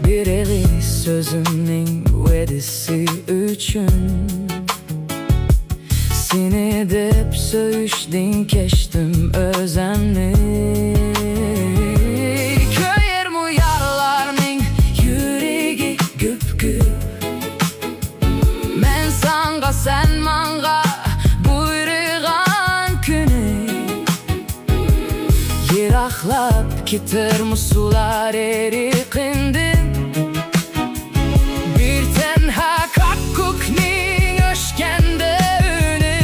Bir eli sözümün vedisi üçün seni dep söğüşdün keştim özemli. Köyер mu yarlarning yüregi güp güp. Men sanga sen manga buyurgan küni. Yiraklap gitar mu sular eriqindi. Bir tenha kakkukning öşkende ünü.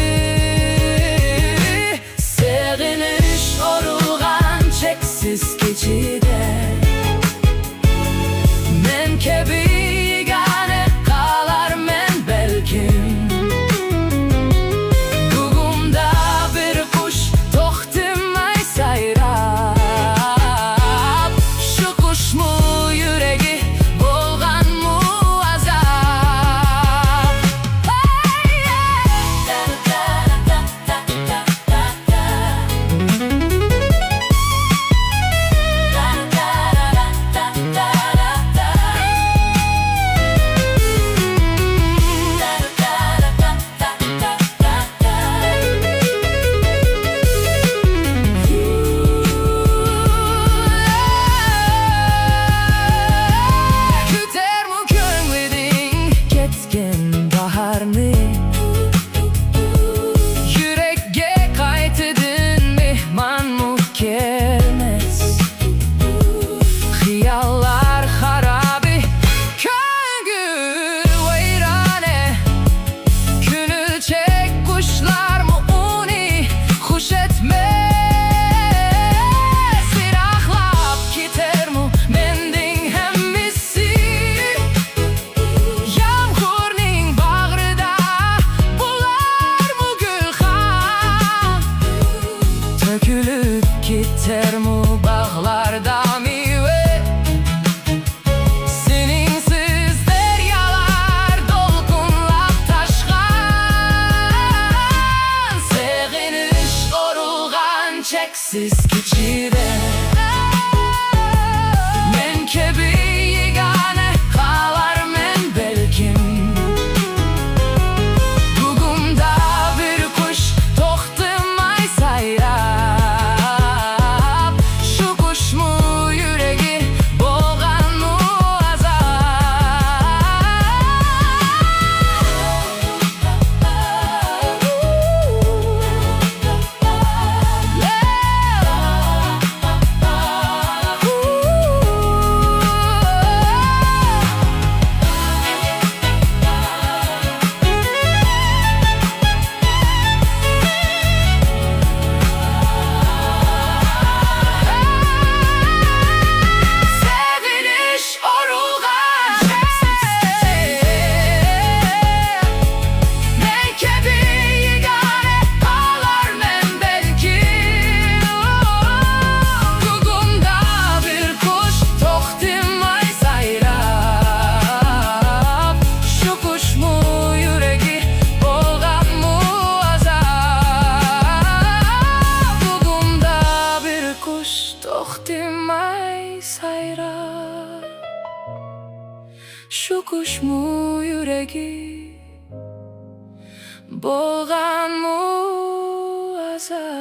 Seğiniş orulgan çeksiz keçide. Men kebi yegane kalar men belkim. Bugümda bir kuş toxtimay sayrap. Şu kuş mu yüregi bolgan mu azap. Küter mu köngledin ketken baharni. Yürekge kaytedin mehman mu gelmez. Hiyallar harabi köngül veyrane. Künülçek kuşlar mu uni huş etmez. Sirahlap gider mu mendin hemmisi. Yağmurning bağrıda bular mu gülhan. Tökülüp gider mu bağlarda meyve. Seninsiz deryalar dolgunlap taşkan. Seğiniş orulgan çeksiz keçide. Men kebi yegane kalar men belkim. Bugümda bir kuş toxtimay sayrap. Şu kuş mu yüregi bolgan mu Seğiniş orulgan men kebi yegane kalar men belkim. Bugümda bir kuş toxtimay sayrap. Şu kuş mu yüregi bolgan mu azap. Bugümda bir kuş toxtimay sayrap. Şu kuş mu yüregi bolgan mu azap.